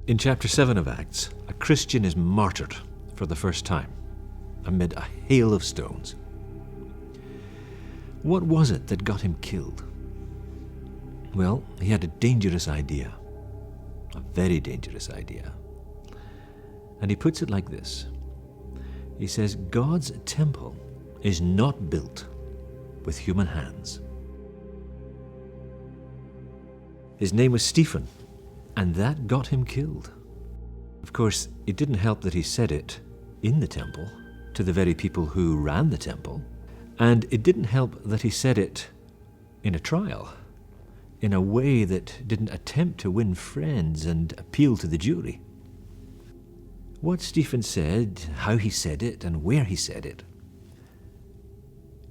In chapter 7 of Acts, a Christian is martyred for the first time amid a hail of stones. What was it that got him killed? Well, he had a dangerous idea, a very dangerous idea. And he puts it like this. He says, God's temple is not built with human hands. His name was Stephen, and that got him killed. Of course, it didn't help that he said it in the temple to the very people who ran the temple, and it didn't help that he said it in a trial, in a way that didn't attempt to win friends and appeal to the jury. What Stephen said, how he said it, and where he said it,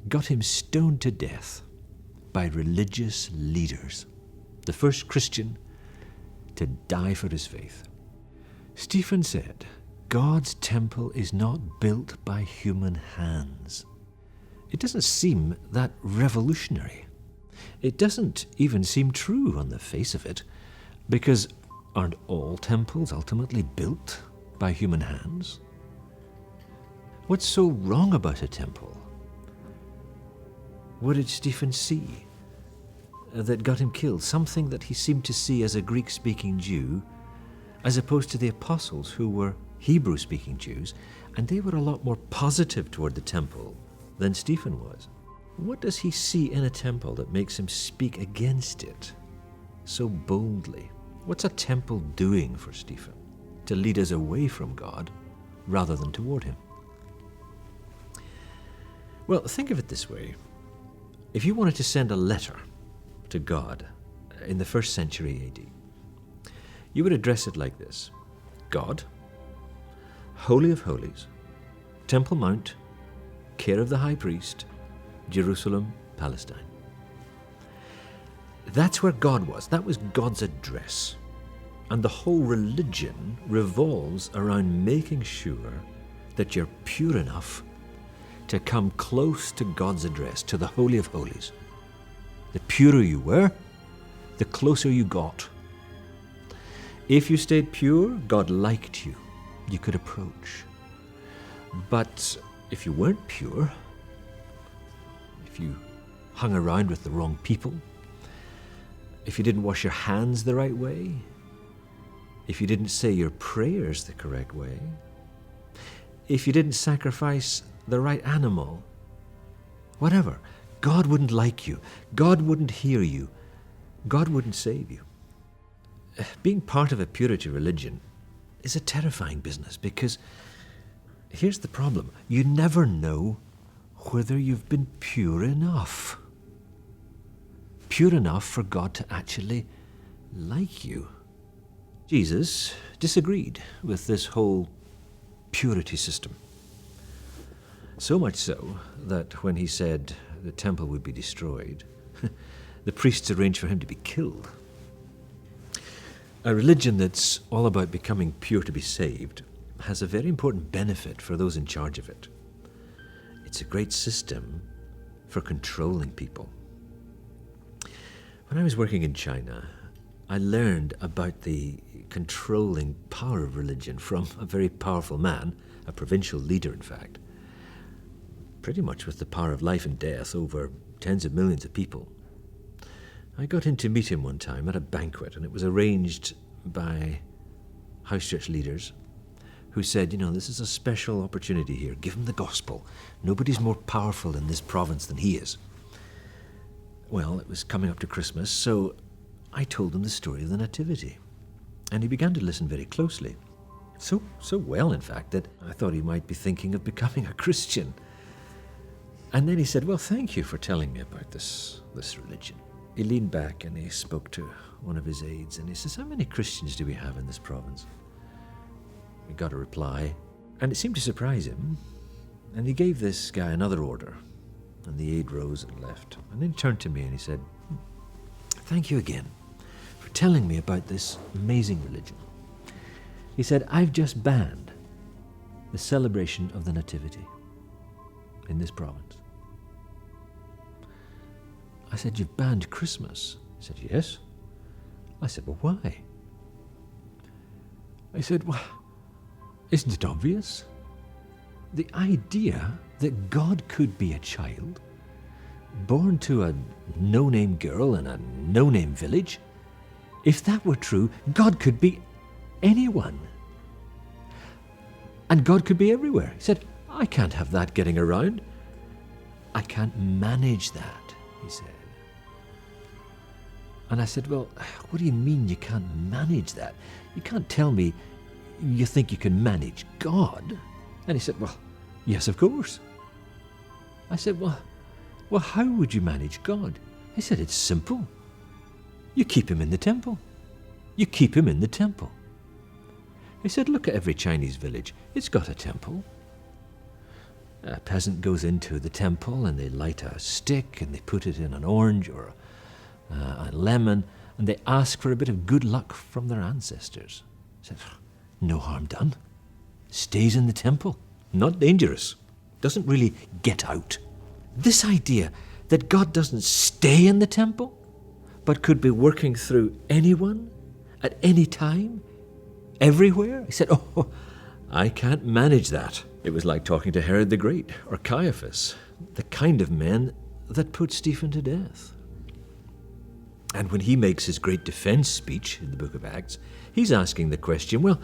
got him stoned to death by religious leaders, the first Christian to die for his faith. Stephen said, God's temple is not built by human hands. It doesn't seem that revolutionary. It doesn't even seem true on the face of it, because aren't all temples ultimately built by human hands? What's so wrong about a temple? What did Stephen see that got him killed? Something that he seemed to see as a Greek-speaking Jew, as opposed to the apostles who were Hebrew-speaking Jews, and they were a lot more positive toward the temple than Stephen was. What does he see in a temple that makes him speak against it so boldly? What's a temple doing for Stephen to lead us away from God rather than toward him? Well, think of it this way. If you wanted to send a letter to God in the 1st century AD, you would address it like this. God, Holy of Holies, Temple Mount, care of the high priest, Jerusalem, Palestine. That's where God was. That was God's address. And the whole religion revolves around making sure that you're pure enough to come close to God's address, to the Holy of Holies. The purer you were, the closer you got. If you stayed pure, God liked you. You could approach. But if you weren't pure, if you hung around with the wrong people, if you didn't wash your hands the right way, if you didn't say your prayers the correct way, if you didn't sacrifice the right animal, whatever, God wouldn't like you. God wouldn't hear you. God wouldn't save you. Being part of a purity religion is a terrifying business because here's the problem. You never know whether you've been pure enough. Pure enough for God to actually like you. Jesus disagreed with this whole purity system. So much so that when he said the temple would be destroyed, the priests arranged for him to be killed. A religion that's all about becoming pure to be saved has a very important benefit for those in charge of it. It's a great system for controlling people. When I was working in China, I learned about the controlling power of religion from a very powerful man, a provincial leader in fact, pretty much with the power of life and death over tens of millions of people. I got in to meet him one time at a banquet, and it was arranged by house church leaders who said, this is a special opportunity here. Give him the gospel. Nobody's more powerful in this province than he is. Well, it was coming up to Christmas, so I told him the story of the Nativity. And he began to listen very closely. So well, in fact, that I thought he might be thinking of becoming a Christian. And then he said, well, thank you for telling me about this religion. He leaned back and he spoke to one of his aides and he says, how many Christians do we have in this province? We got a reply, and it seemed to surprise him. And he gave this guy another order, and the aide rose and left. And then he turned to me and he said, thank you again for telling me about this amazing religion. He said, I've just banned the celebration of the Nativity in this province. I said, you've banned Christmas? He said, yes. I said, well, why? I said, well, isn't it obvious? The idea that God could be a child, born to a no-name girl in a no-name village, if that were true, God could be anyone. And God could be everywhere. He said, I can't have that getting around. I can't manage that, he said. And I said, well, what do you mean you can't manage that? You can't tell me you think you can manage God. And he said, well, yes, of course. I said, well, how would you manage God? He said, it's simple. You keep him in the temple. You keep him in the temple. He said, look at every Chinese village. It's got a temple. A peasant goes into the temple and they light a stick and they put it in an orange or a lemon and they ask for a bit of good luck from their ancestors. He said, no harm done. Stays in the temple. Not dangerous. Doesn't really get out. This idea that God doesn't stay in the temple, but could be working through anyone, at any time, everywhere. He said, oh, I can't manage that. It was like talking to Herod the Great or Caiaphas, the kind of men that put Stephen to death. And when he makes his great defense speech in the book of Acts, he's asking the question, well,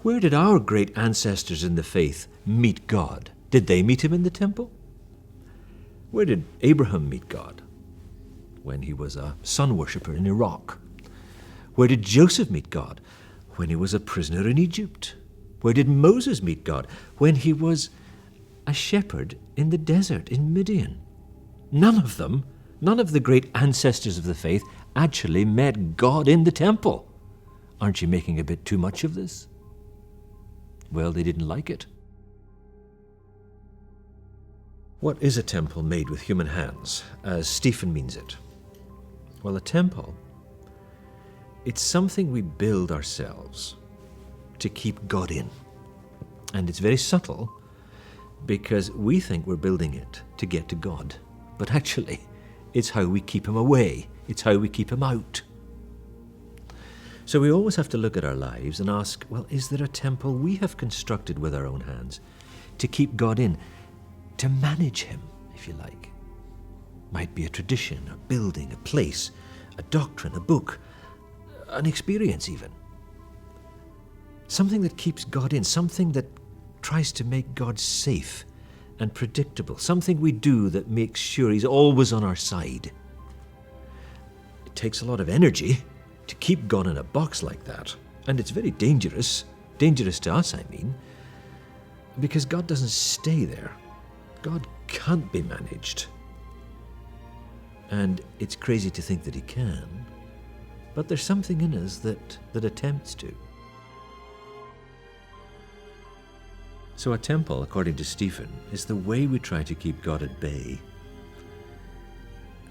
where did our great ancestors in the faith meet God? Did they meet him in the temple? Where did Abraham meet God? When he was a sun worshipper in Iraq. Where did Joseph meet God? When he was a prisoner in Egypt. Where did Moses meet God? When he was a shepherd in the desert in Midian. None of them, none of the great ancestors of the faith actually met God in the temple. Aren't you making a bit too much of this? Well, they didn't like it. What is a temple made with human hands, as Stephen means it? Well, a temple, it's something we build ourselves to keep God in. And it's very subtle because we think we're building it to get to God. But actually, it's how we keep him away. It's how we keep him out. So we always have to look at our lives and ask, well, is there a temple we have constructed with our own hands to keep God in, to manage him, if you like? Might be a tradition, a building, a place, a doctrine, a book, an experience even. Something that keeps God in, something that tries to make God safe and predictable, something we do that makes sure he's always on our side. It takes a lot of energy to keep God in a box like that, and it's very dangerous to us, I mean, because God doesn't stay there. God can't be managed. And it's crazy to think that he can, but there's something in us that attempts to. So a temple, according to Stephen, is the way we try to keep God at bay.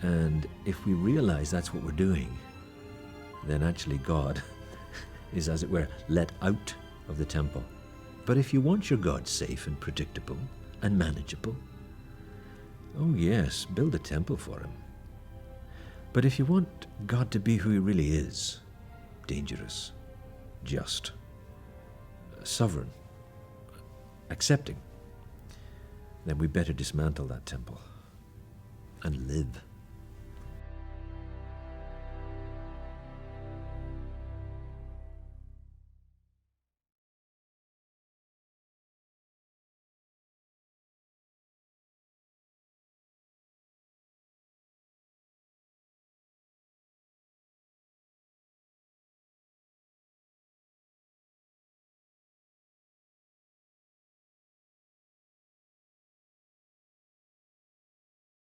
And if we realize that's what we're doing, then actually God is, as it were, let out of the temple. But if you want your God safe and predictable and manageable, oh yes, build a temple for him. But if you want God to be who he really is, dangerous, just, sovereign, accepting, then we better dismantle that temple and live.